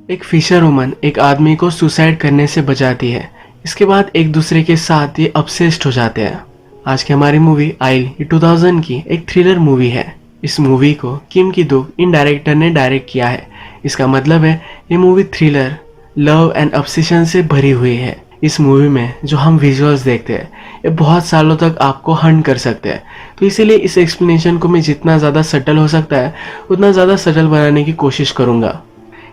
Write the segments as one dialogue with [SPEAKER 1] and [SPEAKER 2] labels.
[SPEAKER 1] एक Fisher woman एक आदमी को सुसाइड करने से बचाती है। इसके बाद एक दूसरे के साथ ये ऑब्सेस्ड हो जाते हैं। आज की हमारी मूवी आइल ये 2000 की एक थ्रिलर मूवी है। इस मूवी को किम की दुक इन डायरेक्टर ने डायरेक्ट किया है। इसका मतलब है ये movie thriller, love and obsession से भरी हुई है। इस मूवी में जो हम विजुअल्स देखते हैं ये बहुत सालों तक आपको हंट कर सकते हैं। तो इसीलिए इस एक्सप्लेनेशन को मैं जितना ज़्यादा सटल हो सकता है उतना ज़्यादा सटल बनाने की कोशिश करूँगा।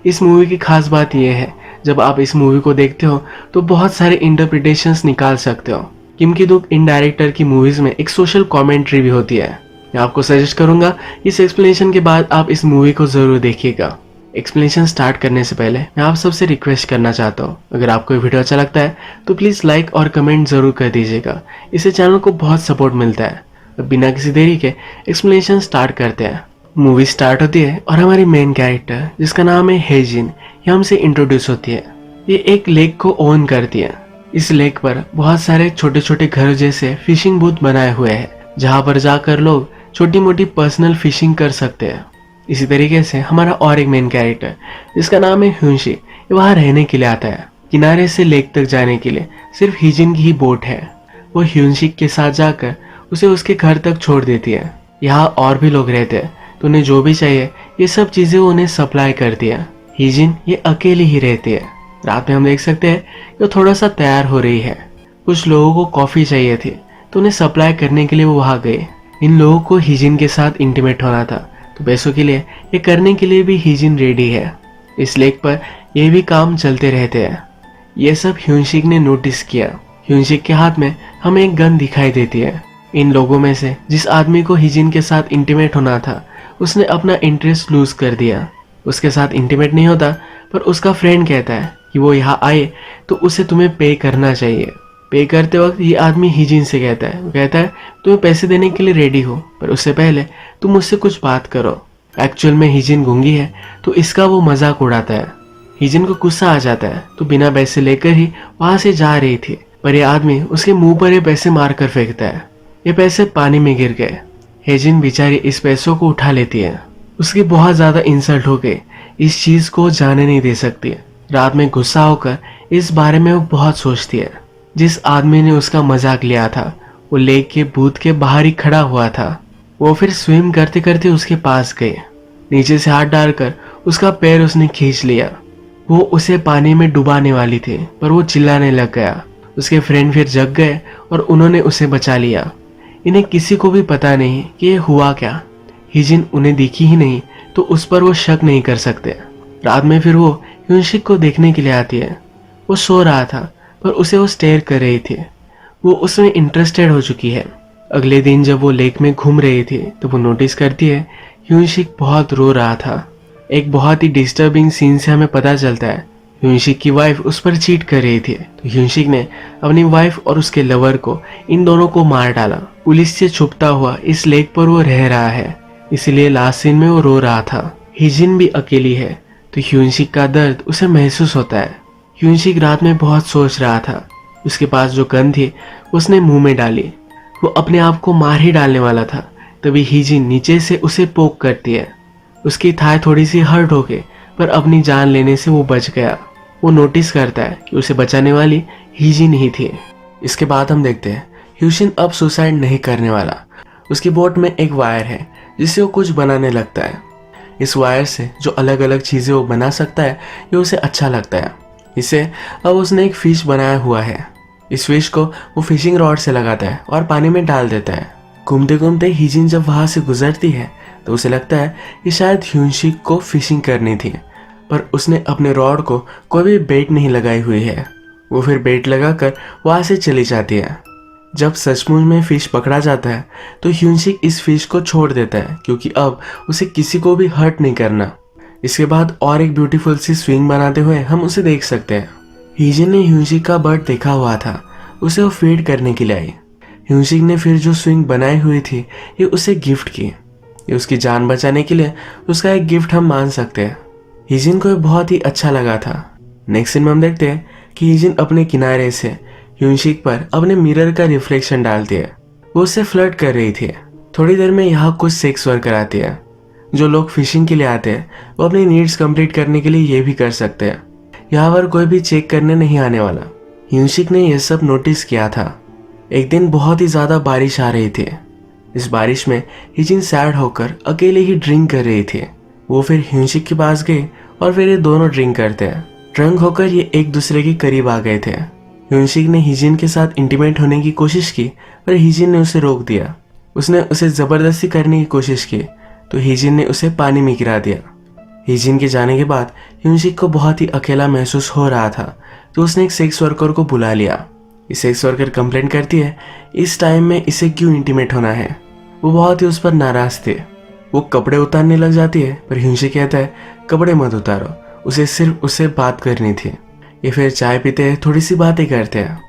[SPEAKER 1] इस मूवी की खास बात यह है, जब आप इस मूवी को देखते हो तो बहुत सारे इंटरप्रिटेशंस निकाल सकते हो। किम की दुक इन डायरेक्टर की मूवीज में एक सोशल कमेंट्री भी होती है। मैं आपको सजेस्ट करूंगा इस एक्सप्लेनेशन के बाद आप इस मूवी को जरूर देखिएगा। एक्सप्लेनेशन स्टार्ट करने से पहले मैं आप सबसे रिक्वेस्ट करना चाहता हूँ, अगर आपको ये वीडियो अच्छा लगता है तो प्लीज़ लाइक और कमेंट जरूर कर दीजिएगा। इससे चैनल को बहुत सपोर्ट मिलता है। अब बिना किसी देरी के एक्सप्लेनेशन स्टार्ट करते हैं। मूवी स्टार्ट होती है और हमारी मेन कैरेक्टर जिसका नाम है हेजिन, ये हमसे इंट्रोड्यूस होती है। ये एक लेक को ओन करती है। इस लेक पर बहुत सारे छोटे छोटे घर जैसे फिशिंग बूथ बनाए हुए हैं, जहाँ पर जाकर लोग छोटी मोटी पर्सनल फिशिंग कर सकते हैं। इसी तरीके से हमारा और एक मेन कैरेक्टर जिसका नाम है ह्यूनशी, ये वहाँ रहने के लिए आता है। किनारे से लेक तक जाने के लिए सिर्फ हिजिन की ही बोट है। वो ह्यूनशी के साथ जाकर उसे उसके घर तक छोड़ देती है। यहाँ और भी लोग रहते हैं, तो उन्हें जो भी चाहिए ये सब चीजें उन्हें सप्लाई करती है। हिजिन ये अकेली ही रहती है। रात में हम देख सकते हैं कि वो थोड़ा सा तैयार हो रही है। कुछ लोगों को कॉफी चाहिए थी तो उन्हें सप्लाई करने के लिए वो वहाँ गए। इन लोगों को हिजिन के साथ इंटीमेट होना था, तो पैसों के लिए ये करने के लिए भी हिजिन रेडी है। इस लेक पर ये भी काम चलते रहते हैं। ये सब ह्यूनशिक ने नोटिस किया। ह्यूनशिक के हाथ में हमें एक गन दिखाई देती है। इन लोगों में से जिस आदमी को हिजिन के साथ इंटीमेट होना था उसने अपना इंटरेस्ट लूज कर दिया। उसके साथ इंटीमेट नहीं होता, पर उसका फ्रेंड कहता है कि वो यहाँ आए तो उसे तुम्हें पे करना चाहिए। पे करते वक्त ये आदमी हिजिन से कहता है, वो कहता है तुम्हें पैसे देने के लिए रेडी हो, पर उससे पहले तुम मुझसे कुछ बात करो। एक्चुअल में हिजिन गूंगी है तो इसका वो मजाक उड़ाता है। हिजिन को गुस्सा आ जाता है तो बिना पैसे लेकर ही वहां से जा रही थी, पर यह आदमी उसके मुंह पर ये पैसे मार कर फेंकता है। ये पैसे पानी में गिर गए। हेजिन बेचारी इस पैसों को उठा लेती है। उसकी बहुत ज्यादा इंसल्ट हो गई, इस चीज को जाने नहीं दे सकती। रात में गुस्सा होकर इस बारे में वो बहुत सोचती है। जिस आदमी ने उसका मजाक लिया था वो लेक के बूथ के बाहर ही खड़ा हुआ था। वो फिर स्विम करते करते उसके पास गए। नीचे से हाथ डालकर उसका पैर उसने खींच लिया। वो उसे पानी में डुबाने वाली थी, पर वो चिल्लाने लग गया। उसके फ्रेंड फिर जग गए और उन्होंने उसे बचा लिया। इन्हें किसी को भी पता नहीं कि ये हुआ क्या। हिजिन उन्हें दिखी ही नहीं तो उस पर वो शक नहीं कर सकते। रात में फिर वो ह्यूनशिक को देखने के लिए आती है। वो सो रहा था पर उसे वो स्टेयर कर रही थी। वो उसमें इंटरेस्टेड हो चुकी है। अगले दिन जब वो लेक में घूम रही थी तो वो नोटिस करती है ह्यूनशिक बहुत रो रहा था। एक बहुत ही डिस्टर्बिंग सीन से हमें पता चलता है ह्यूनशिक की वाइफ उस पर चीट कर रही थी, तो ह्यूनशिक ने अपनी वाइफ और उसके लवर को, इन दोनों को मार डाला। पुलिस से छुपता हुआ इस लेक पर वो रह रहा है, इसलिए लास्ट सीन में वो रो रहा था। हिजिन भी अकेली है तो ह्यूनशिक का दर्द उसे महसूस होता है। ह्यूनशिक रात में बहुत सोच रहा था। उसके पास जो गन थी उसने मुंह में डाली। वो अपने आप को मार ही डालने वाला था, तभी हिजिन नीचे से उसे पोक करती है। उसकी थाई थोड़ी सी हर्ट हो गई, पर अपनी जान लेने से वो बच गया। वो नोटिस करता है कि उसे बचाने वाली हिजिन ही थी। इसके बाद हम देखते हैं ह्यूशिन अब सुसाइड नहीं करने वाला। उसकी बोट में एक वायर है जिससे वो कुछ बनाने लगता है। इस वायर से जो अलग अलग चीजें वो बना सकता है ये उसे अच्छा लगता है। इसे अब उसने एक फिश बनाया हुआ है। इस फिश को वो फिशिंग रॉड से लगाता है और पानी में डाल देता है। घूमते घूमते हिजिन जब वहां से गुजरती है तो उसे लगता है कि शायद ह्यूनशिक को फिशिंग करनी थी, पर उसने अपने रॉड को कोई भी बेट नहीं लगाई हुई है। वो फिर बेट लगाकर वहां से चली जाती है। जब सचमुच में फिश पकड़ा जाता है तो ह्यूनशिक इस फिश को छोड़ देता है, क्योंकि अब उसे किसी को भी हर्ट नहीं करना। इसके बाद और एक ब्यूटीफुल सी स्विंग बनाते हुए हम उसे देख सकते हैं। हिजिन ने ह्यूनशिक का बर्ड देखा हुआ था, उसे वो फीड करने के लिए आई। ह्यूनशिक ने फिर जो स्विंग बनाई हुई थी ये उसे गिफ्ट की। ये उसकी जान बचाने के लिए उसका एक गिफ्ट हम मान सकते हैं। हिजिन को बहुत ही अच्छा लगा था। नेक्स्ट सीन में हम देखते हैं कि हिजिन अपने किनारे से ह्यूनशिक पर अपने मिरर का रिफ्लेक्शन डालती है। वो उससे फ्लर्ट कर रही थी। थोड़ी देर में यहाँ कुछ सेक्स वर्कर आती है। जो लोग फिशिंग के लिए आते हैं वो अपनी नीड्स कंप्लीट करने के लिए ये भी कर सकते हैं। यहाँ पर कोई भी चेक करने नहीं आने वाला। ह्यूनशिक ने यह सब नोटिस किया था। एक दिन बहुत ही ज्यादा बारिश आ रही थी। इस बारिश में हिजिन सैड होकर अकेले ही ड्रिंक कर रही थी। वो फिर ह्यूनशिक के पास गए और फिर ये दोनों ड्रिंक करते हैं। ड्रंक होकर ये एक दूसरे के करीब आ गए थे। ह्यूनशिक ने हिजिन के साथ इंटीमेट होने की कोशिश की पर हिजिन ने उसे रोक दिया। उसने उसे जबरदस्ती करने की कोशिश की तो हिजिन ने उसे पानी में गिरा दिया। हिजिन के जाने के बाद ह्यूनशिक को बहुत ही अकेला महसूस हो रहा था तो उसने एक सेक्स वर्कर को बुला लिया। ये सेक्स वर्कर कंप्लेंट करती है इस टाइम में इसे क्यों इंटीमेट होना है। वो बहुत ही उस पर नाराज थे। वो कपड़े उतारने लग जाती है पर ह्यूनशिक कहता है कपड़े मत उतारो, उसे सिर्फ उससे बात करनी थी। ये फिर चाय पीते हैं, थोड़ी सी बातें करते हैं।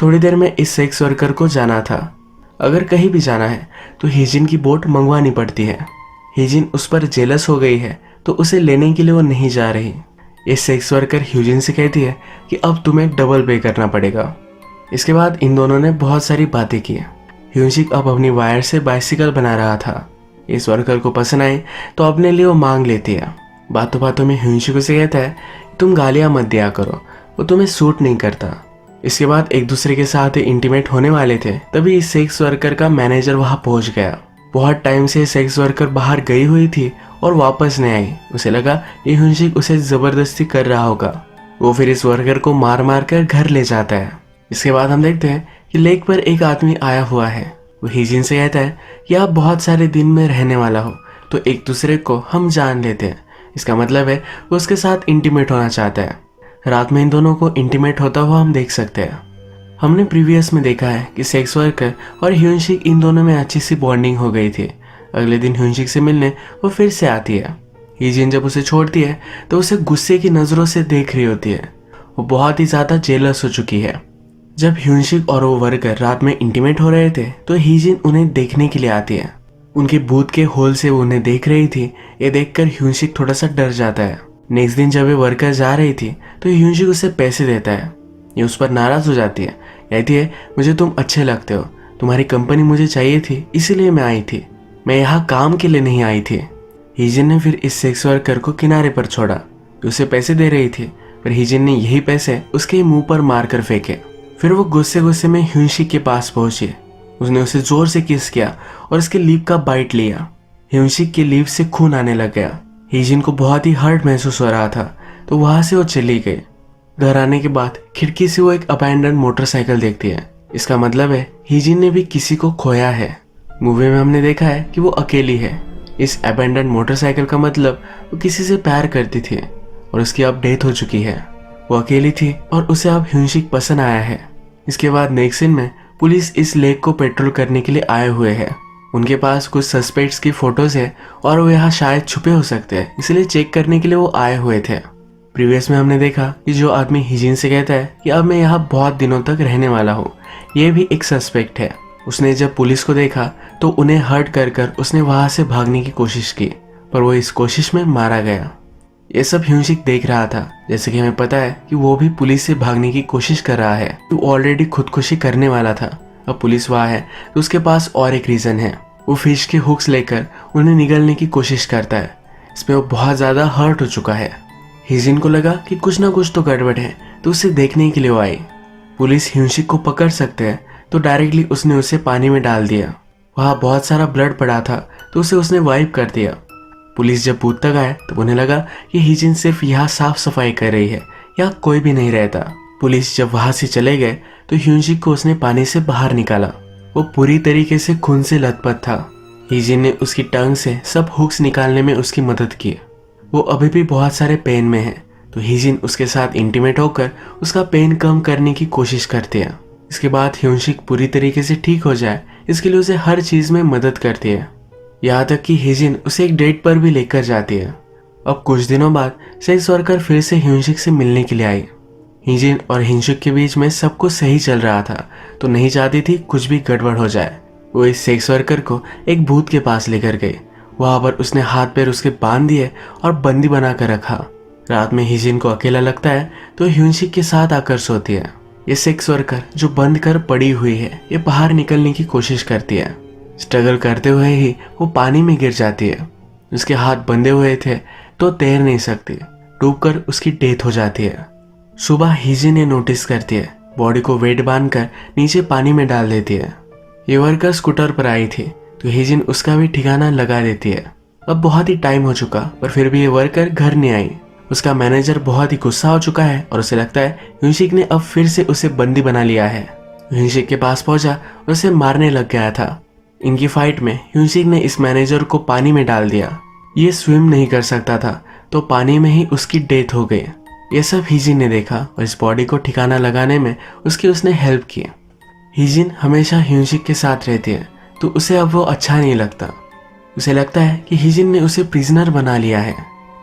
[SPEAKER 1] थोड़ी देर में इस सेक्स वर्कर को जाना था। अगर कहीं भी जाना है तो हिजिन की बोट मंगवानी पड़ती है। हिजिन उस पर जेलस हो गई है तो उसे लेने के लिए वो नहीं जा रही। ये सेक्स वर्कर ह्यूजिन से कहती है कि अब तुम्हें डबल पे करना पड़ेगा। इसके बाद इन दोनों ने बहुत सारी बातें की। ह्यूनशिक अब अपनी वायर से बाइसिकल बना रहा था। इस वर्कर को पसंद आए तो अपने लिए वो मांग लेती है। बातों बातों में ह्यूनशिक उसे कहता है तुम गालियां मत दिया करो, वो तुम्हें सूट नहीं करता। इसके बाद एक दूसरे के साथ इंटीमेट होने वाले थे तभी इस सेक्स वर्कर का मैनेजर वहां पहुंच गया। बहुत टाइम से सेक्स वर्कर बाहर गई हुई थी और वापस नहीं आई। उसे लगा ये ह्यूनशिक उसे जबरदस्ती कर रहा होगा। वो फिर इस वर्कर को मार मार कर घर ले जाता है। इसके बाद हम देखते हैं कि लेक पर एक आदमी आया हुआ है। वो हिजिन से कहता है कि आप बहुत सारे दिन में रहने वाला हो तो एक दूसरे को हम जान लेते हैं। इसका मतलब है वो उसके साथ इंटीमेट होना चाहता है। रात में इन दोनों को इंटीमेट होता हुआ हम देख सकते हैं। हमने प्रीवियस में देखा है कि सेक्स वर्कर और ह्यूनशिक इन दोनों में अच्छी सी बॉन्डिंग हो गई थी। अगले दिन ह्यूनशिक से मिलने वो फिर से आती है। हिजिन जब उसे छोड़ती है तो उसे गुस्से की नजरों से देख रही होती है। वो बहुत ही ज्यादा जेलस हो चुकी है। जब ह्यूनशिक और वो वर्कर रात में इंटीमेट हो रहे थे तो हिजिन उन्हें देखने के लिए आती है। उनके बूथ के होल से वो उन्हें देख रही थी। ये देखकर ह्यूनशिक थोड़ा सा डर जाता है। नेक्स्ट दिन जब ये वर्कर जा रही थी तो ह्यूनशिक उसे पैसे देता है। ये उस पर नाराज हो जाती है। कहती है मुझे तुम अच्छे लगते हो, तुम्हारी कंपनी मुझे चाहिए थी इसीलिए मैं आई थी, मैं यहाँ काम के लिए नहीं आई थी। हिजिन ने फिर इस सेक्स वर्कर को किनारे पर छोड़ा। उसे पैसे दे रही थी पर हिजिन ने यही पैसे उसके मुंह पर मारकर फेंके। फिर वो गुस्से गुस्से में ह्यूनशिक के पास पहुंची। उसने उसे जोर से किस किया और उसके लिप का बाइट लिया। ह्यूनशिक के लिप से खून आने लग गया। हिजिन को बहुत ही हर्ट महसूस हो रहा था तो वहां से वो चली गई। घर आने के बाद खिड़की से वो एक अबैंडन मोटरसाइकिल देखती है। इसका मतलब है हिजिन ने भी किसी को खोया है। मूवी में हमने देखा है कि वो अकेली है। इस अबैंडन मोटरसाइकिल का मतलब वो किसी से प्यार करती थी और उसकी अब डेथ हो चुकी है। वो अकेली थी और उसे अब ह्यूनशिक पसंद आया है। इसके बाद नेक्स्ट सीन में पुलिस इस लेक को पेट्रोल करने के लिए आए हुए हैं। उनके पास कुछ सस्पेक्ट्स की फोटोज है और वो यहाँ शायद छुपे हो सकते हैं, इसलिए चेक करने के लिए वो आए हुए थे। प्रीवियस में हमने देखा कि जो आदमी हिजिन से कहता है कि अब मैं यहाँ बहुत दिनों तक रहने वाला हूँ, ये भी एक सस्पेक्ट है। उसने जब पुलिस को देखा तो उन्हें हर्ट कर कर उसने वहां से भागने की कोशिश की पर वो इस कोशिश में मारा गया। ये सब ह्यूनशिक देख रहा था। जैसे कि हमें पता है कि वो भी पुलिस से भागने की कोशिश कर रहा है। वो ऑलरेडी खुदकुशी करने वाला था। अब पुलिस वहाँ है तो उसके पास और एक रीजन है। वो फिश के हुक्स लेकर उन्हें निगलने की कोशिश करता है। इसमें वो बहुत ज्यादा हर्ट हो चुका है। हिजिन को लगा कि कुछ ना कुछ तो गड़बड़ है तो उसे देखने के लिए वो आई। पुलिस ह्यूनशिक को पकड़ सकते हैं तो डायरेक्टली उसने उसे पानी में डाल दिया। वहाँ बहुत सारा ब्लड पड़ा था तो उसे उसने वाइप कर दिया। पुलिस जब बूथ तक आए तो उन्हें लगा कि हिजिन सिर्फ यहाँ साफ सफाई कर रही है, यहाँ कोई भी नहीं रहता। पुलिस जब वहां से चले गए तो ह्यूनशिक को उसने पानी से बाहर निकाला। वो पूरी तरीके से खून से लथपथ था। हिजिन ने उसकी टंग से सब हुक्स निकालने में उसकी मदद की। वो अभी भी बहुत सारे पेन में है तो हिजिन उसके साथ इंटीमेट होकर उसका पेन कम करने की कोशिश करती है। इसके बाद ह्यूनशिक पूरी तरीके से ठीक हो जाए इसके लिए उसे हर चीज में मदद करती है। यहाँ तक कि हिजिन उसे एक डेट पर भी लेकर जाती है। अब कुछ दिनों बाद सेक्स वर्कर फिर से ह्यूनशिक से मिलने के लिए आई। हिजिन और ह्यूनशिक के बीच में सब कुछ सही चल रहा था तो नहीं चाहती थी कुछ भी गड़बड़ हो जाए। वो इस सेक्स वर्कर को एक भूत के पास लेकर गई। वहां पर उसने हाथ पैर उसके बांध दिए और बंदी बना कर रखा। रात में हिजिन को अकेला लगता है तो ह्यूनशिक के साथ आकर सोती है। ये सेक्स वर्कर जो बंद कर पड़ी हुई है ये बाहर निकलने की कोशिश करती है। स्ट्रगल करते हुए ही वो पानी में गिर जाती है। उसके हाथ बंधे हुए थे तो तैर नहीं सकती, डूबकर उसकी डेथ हो जाती है। सुबह हीजिन ने नोटिस करती है, बॉडी को वेट बांधकर नीचे पानी में डाल देती है। ये वर्कर स्कूटर पर आई थी तो हीजिन उसका भी ठिकाना लगा देती है। अब बहुत ही टाइम हो चुका पर फिर भी ये वर्कर घर नहीं आई। उसका मैनेजर बहुत ही गुस्सा हो चुका है और उसे लगता है ह्यूनसिक ने अब फिर से उसे बंदी बना लिया है। ह्यूनसिक के पास पहुंचा और उसे मारने लग गया था। इनकी फाइट में ह्यूनसिक ने इस मैनेजर को पानी में डाल दिया। ये स्विम नहीं कर सकता था तो पानी में ही उसकी डेथ हो गई। ये सब हीजिन ने देखा और इस बॉडी को ठिकाना लगाने में उसने हेल्प की। हीजिन हमेशा ह्यूनसिक के साथ रहती है तो उसे अब वो अच्छा नहीं लगता। उसे लगता है कि हीजिन ने उसे प्रिजनर बना लिया है।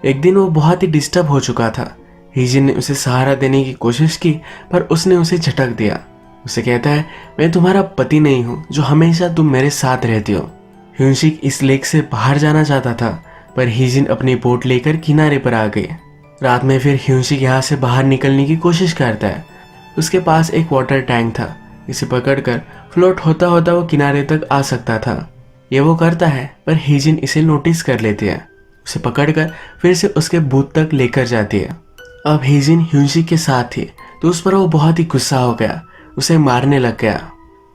[SPEAKER 1] एक दिन वो बहुत ही डिस्टर्ब हो चुका था। हीजिन ने उसे सहारा देने की कोशिश की पर उसने उसे झटक दिया। उसे कहता है, मैं तुम्हारा पति नहीं हूँ जो हमेशा तुम मेरे साथ रहती हो। ह्यूनसिक इस लेक से बाहर जाना चाहता था पर हीजिन अपनी बोट लेकर किनारे पर आ गई। रात में फिर ह्यूनसिक यहाँ से बाहर निकलने की कोशिश करता है। उसके पास एक वाटर टैंक था, इसे पकड़कर फ्लोट होता होता वो किनारे तक आ सकता था। ये वो करता है पर हीजिन इसे नोटिस कर लेती है। उसे पकड़कर फिर से उसके बूथ तक लेकर जाती है। अब हीजिन ह्यूनसिक के साथ थी तो उस पर वो बहुत ही गुस्सा हो गया, उसे मारने लग गया।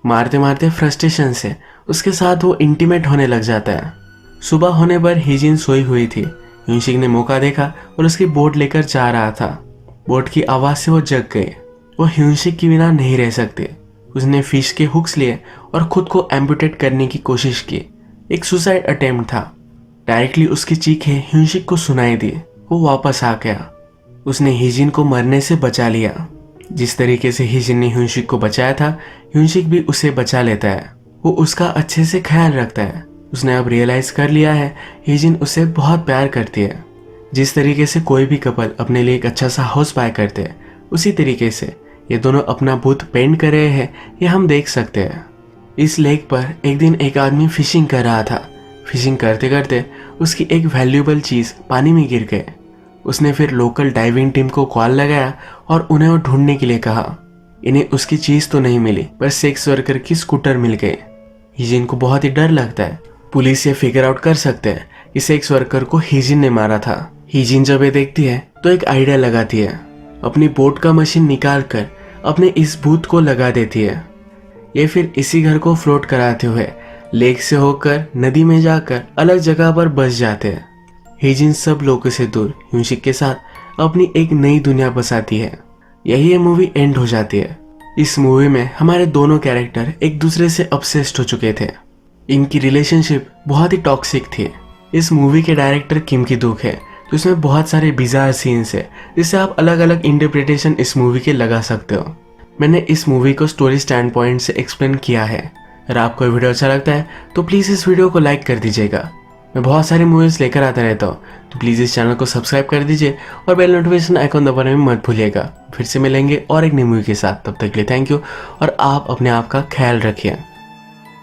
[SPEAKER 1] मारते मारते फ्रस्ट्रेशन से उसके साथ वो इंटीमेट होने लग जाता है। सुबह होने पर हीजिन सोई हुई थी। ह्यूनसिक ने मौका देखा और उसकी बोट लेकर जा रहा था। बोट की आवाज से वो जग गई। वो ह्यूनसिक के बिना नहीं रह सकते। उसने फिश के हुक्स लिए और खुद को एम्पुटेट करने की कोशिश की। एक सुसाइड अटेम्प्ट था। डायरेक्टली उसकी चीखें ह्यूनसिक को सुनाई दी। वो वापस आ गया। उसने हीजिन को मरने से बचा लिया। जिस तरीके से हीजिन ने ह्यूनसिक को बचाया था, ह्यूनसिक भी उसे बचा लेता है। वो उसका अच्छे से ख्याल रखता है। उसने अब रियलाइज कर लिया है हीजिन उसे बहुत प्यार करती है। जिस तरीके से कोई भी कपल अपने लिए एक अच्छा सा हाउस बाय करते हैं, उसी तरीके से ये दोनों अपना बूथ पेंट कर रहे हैं, ये हम देख सकते हैं। इस लेक पर एक दिन एक आदमी फिशिंग कर रहा था। फिशिंग करते करते उसकी एक वैल्यूएबल चीज पानी में गिर गई। उसने फिर लोकल डाइविंग टीम को कॉल लगाया और उन्हें वो ढूंढने के लिए कहा। इन्हें उसकी चीज तो नहीं मिली पर सेक्स वर्कर की स्कूटर मिल गई। हीजिन को बहुत ही डर लगता है। पुलिस ये फिगर आउट कर सकते हैं कि सेक्स वर्कर को हीजिन ने मारा था। हीजिन जब ये देखती है तो एक आइडिया लगाती है। अपनी बोट का मशीन निकाल कर अपने इस बूथ को लगा देती है। ये फिर इसी घर को फ्लोट कराते हुए लेक से होकर नदी में जाकर अलग जगह पर बस जाते हैं। हीजिन सब लोगों से दूर ह्यूनसिक के साथ अपनी एक नई दुनिया बसाती है। यही ये मूवी एंड हो जाती है। इस मूवी में हमारे दोनों कैरेक्टर एक दूसरे से ऑब्सेस्ड हो चुके थे। इनकी रिलेशनशिप बहुत ही टॉक्सिक थी। इस मूवी के डायरेक्टर किम की दुख है तो इसमें बहुत सारे बिजार सीन्स है जिससे आप अलग अलग इंटरप्रिटेशन इस मूवी के लगा सकते हो। मैंने इस मूवी को स्टोरी स्टैंड पॉइंट से एक्सप्लेन किया है। अगर आपको वीडियो अच्छा लगता है तो प्लीज़ इस वीडियो को लाइक कर दीजिएगा। मैं बहुत सारी मूवीज़ लेकर आता रहता हूँ तो प्लीज़ इस चैनल को सब्सक्राइब कर दीजिए और बेल नोटिफिकेशन आइकॉन दबाने में मत भूलिएगा। फिर से मिलेंगे और एक नई मूवी के साथ। तब तक के लिए थैंक यू और आप अपने आप का ख्याल रखिए।